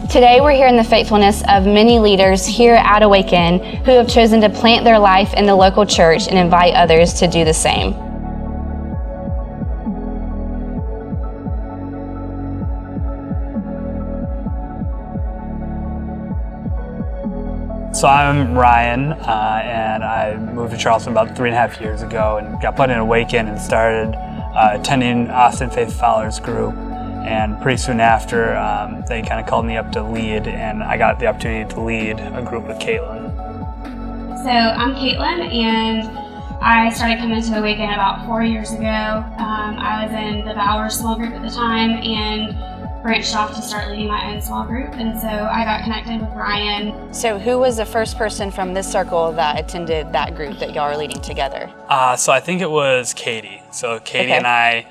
Today we're here in the faithfulness of many leaders here at Awaken who have chosen to plant their life in the local church and invite others to do the same. So I'm Ryan, and I moved to Charleston about 3.5 years ago and got put in Awaken and started attending Austin Faith Followers group. And pretty soon after, they kind of called me up to lead, and I got the opportunity to lead a group with Caitlin. So I'm Caitlin, and I started coming to Awaken about 4 years ago. I was in the Bowers small group at the time and branched off to start leading my own small group, and so I got connected with Ryan. So who was the first person from this circle that attended that group that y'all are leading together? So I think it was Katie. So Katie and I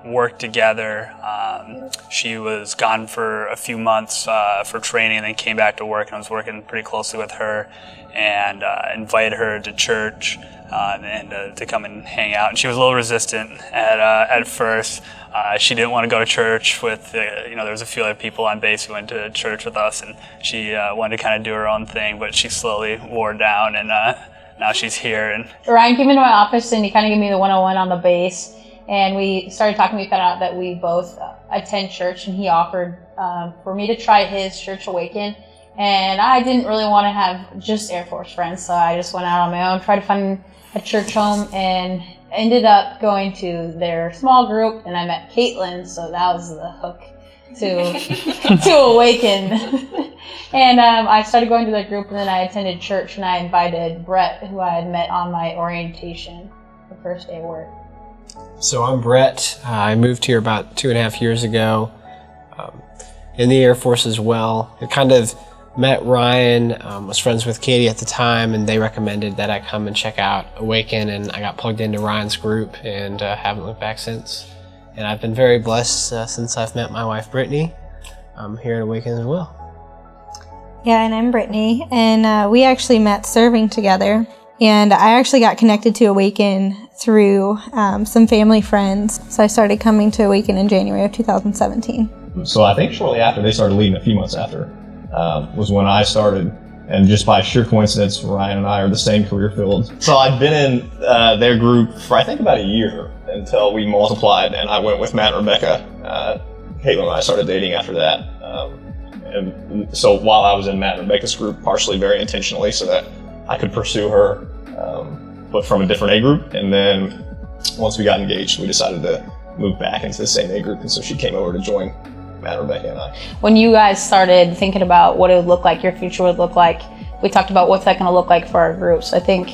worked together. She was gone for a few months for training and then came back to work, and I was working pretty closely with her and invited her to church and to come and hang out. And she was a little resistant at first. She didn't want to go to church with, there was a few other people on base who went to church with us, and she wanted to kind of do her own thing, but she slowly wore down, and now she's here. And Ryan came into my office and he kind of gave me the 101 on the base, and we started talking. We found out that we both attend church, and he offered for me to try his church, Awaken. And I didn't really want to have just Air Force friends, so I just went out on my own, tried to find a church home, and ended up going to their small group, and I met Caitlin, so that was the hook to Awaken. And I started going to their group, and then I attended church, and I invited Brett, who I had met on my orientation the first day of work. So I'm Brett. I moved here about 2.5 years ago, in the Air Force as well. I kind of met Ryan, was friends with Katie at the time, and they recommended that I come and check out Awaken, and I got plugged into Ryan's group and haven't looked back since. And I've been very blessed since I've met my wife Brittany here at Awaken as well. Yeah, and I'm Brittany, and we actually met serving together, and I actually got connected to Awaken through some family friends. So I started coming to Awaken in January of 2017. So I think shortly after, they started leading a few months after. Was when I started, and just by sheer coincidence, Ryan and I are the same career field. So I'd been in their group for I think about a year until we multiplied, and I went with Matt and Rebecca. Caitlin and I started dating after that. And so while I was in Matt and Rebecca's group, partially very intentionally so that I could pursue her, but from a different A group. And then once we got engaged, we decided to move back into the same A group, and so she came over to join Matt, Rebecca, and I. When you guys started thinking about what it would look like, your future would look like, we talked about what's that going to look like for our groups. I think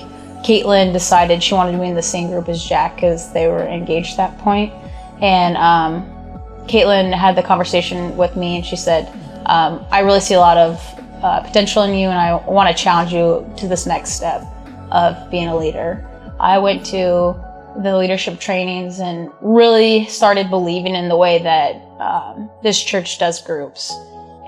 Caitlin decided she wanted to be in the same group as Jack because they were engaged at that point. And Caitlin had the conversation with me, and she said, I really see a lot of potential in you, and I want to challenge you to this next step of being a leader. I went to the leadership trainings and really started believing in the way that this church does groups.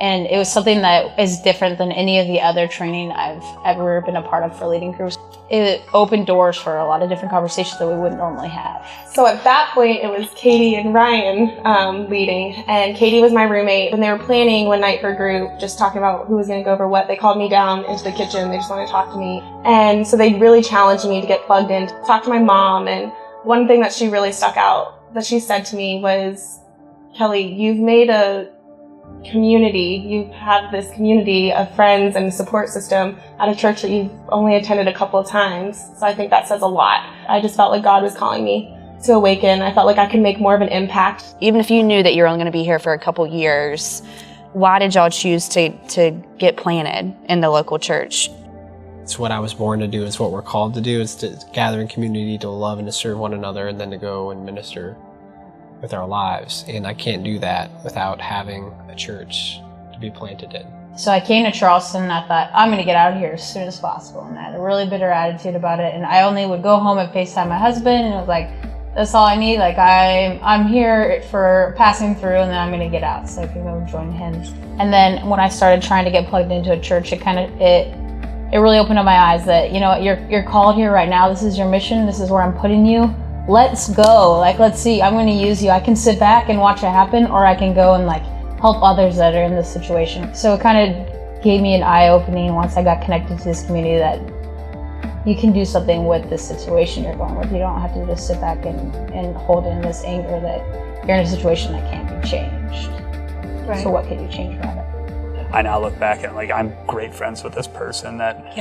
And it was something that is different than any of the other training I've ever been a part of for leading groups. It opened doors for a lot of different conversations that we wouldn't normally have. So at that point, it was Katie and Ryan leading, and Katie was my roommate, and they were planning one night for a group, just talking about who was going to go over what. They called me down into the kitchen. They just wanted to talk to me. And so they really challenged me to get plugged in, to talk to my mom. And one thing that she really stuck out, that she said to me was, Kelly, you've made a community. You have this community of friends and support system at a church that you've only attended a couple of times. So I think that says a lot. I just felt like God was calling me to Awaken. I felt like I could make more of an impact. Even if you knew that you were only going to be here for a couple years, why did y'all choose to get planted in the local church? It's what I was born to do. It's what we're called to do. It's to gather in community, to love and to serve one another, and then to go and minister with our lives. And I can't do that without having a church to be planted in. So I came to Charleston and I thought, I'm going to get out of here as soon as possible. And I had a really bitter attitude about it. And I only would go home and FaceTime my husband, and it was like, that's all I need. Like, I'm here for passing through, and then I'm going to get out so I can go join him. And then when I started trying to get plugged into a church, it it really opened up my eyes that, you know, you're called here right now. This is your mission. This is where I'm putting you. Let's go. Like, let's see. I'm going to use you. I can sit back and watch it happen, or I can go and like help others that are in this situation. So it kind of gave me an eye-opening once I got connected to this community that you can do something with this situation you're going with. You don't have to just sit back and hold in this anger that you're in a situation that can't be changed. Right. So what can you change about it? I now look back and like I'm great friends with this person that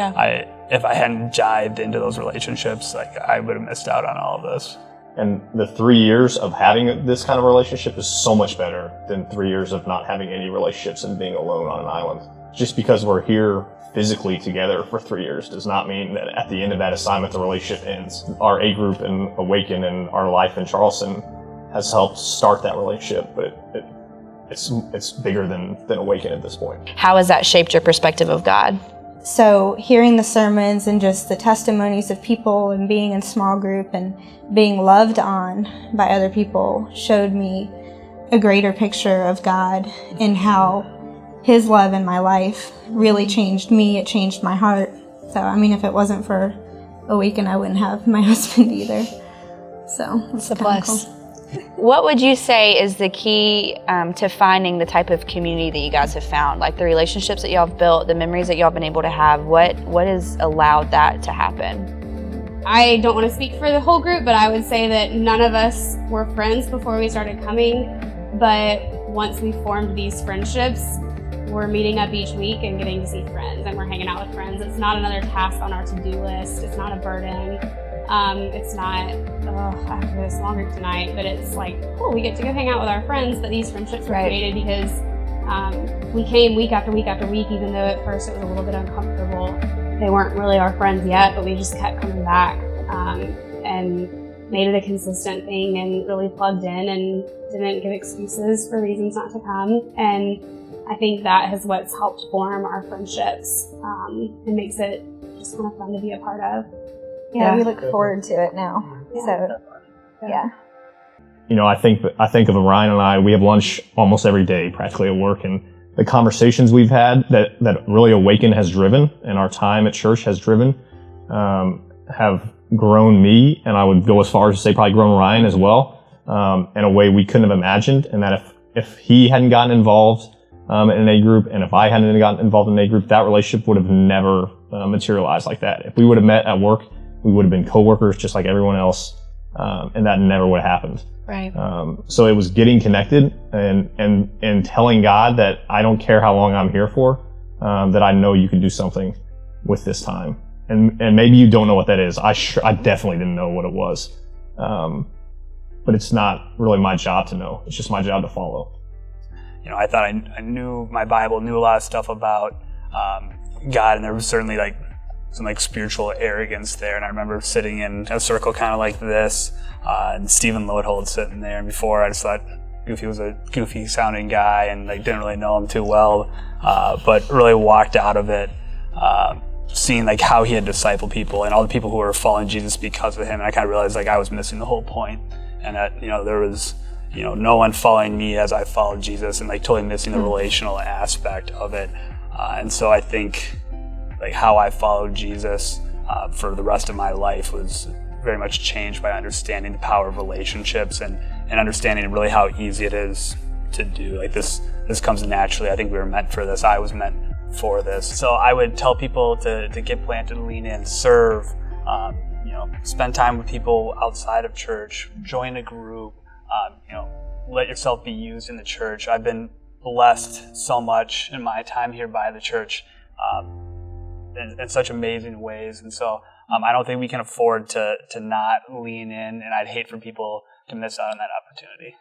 if I hadn't jived into those relationships, like I would have missed out on all of this. And the 3 years of having this kind of relationship is so much better than 3 years of not having any relationships and being alone on an island. Just because we're here physically together for 3 years does not mean that at the end of that assignment the relationship ends. Our A group and Awaken and our life in Charleston has helped start that relationship, but it's bigger than Awaken at this point. How has that shaped your perspective of God? So hearing the sermons and just the testimonies of people and being in small group and being loved on by other people showed me a greater picture of God and how His love in my life really changed me. It changed my heart. So, I mean, if it wasn't for Awaken, I wouldn't have my husband either. So it's a plus. Cool. What would you say is the key to finding the type of community that you guys have found? Like the relationships that y'all have built, the memories that y'all have been able to have, what has allowed that to happen? I don't want to speak for the whole group, but I would say that none of us were friends before we started coming. But once we formed these friendships, we're meeting up each week and getting to see friends, and we're hanging out with friends. It's not another task on our to-do list. It's not a burden. It's not, I have to do this longer tonight, but it's like, cool, we get to go hang out with our friends, but these friendships were created because we came week after week after week, even though at first it was a little bit uncomfortable. They weren't really our friends yet, but we just kept coming back and made it a consistent thing and really plugged in and didn't give excuses for reasons not to come. And I think that is what's helped form our friendships and makes it just kind of fun to be a part of. Yeah, we look forward to it now. So, yeah. You know, I think of Ryan and I, we have lunch almost every day, practically at work, and the conversations we've had that really Awaken has driven and our time at church has driven have grown me, and I would go as far as to say probably grown Ryan as well, in a way we couldn't have imagined. And that if he hadn't gotten involved in an A group, and if I hadn't gotten involved in an A group, that relationship would have never materialized like that. If we would have met at work, we would have been coworkers just like everyone else, and that never would have happened. Right. So it was getting connected and telling God that I don't care how long I'm here for, that I know you can do something with this time. And maybe you don't know what that is. I definitely didn't know what it was. But it's not really my job to know. It's just my job to follow. You know, I thought I knew my Bible, knew a lot of stuff about God, and there was certainly like some like spiritual arrogance there. And I remember sitting in a circle kind of like this, and Stephen Lodehold sitting there. And before I just thought Goofy was a goofy sounding guy and like didn't really know him too well, but really walked out of it seeing like how he had discipled people and all the people who were following Jesus because of him. And I kind of realized like I was missing the whole point, and that, you know, there was, you know, no one following me as I followed Jesus, and like totally missing the relational aspect of it. And so I think like how I followed Jesus for the rest of my life was very much changed by understanding the power of relationships and understanding really how easy it is to do. Like this comes naturally. I think we were meant for this. I was meant for this. So I would tell people to get planted, lean in, serve, you know, spend time with people outside of church, join a group, you know, let yourself be used in the church. I've been blessed so much in my time here by the church in such amazing ways. And so I don't think we can afford to not lean in, and I'd hate for people to miss out on that opportunity.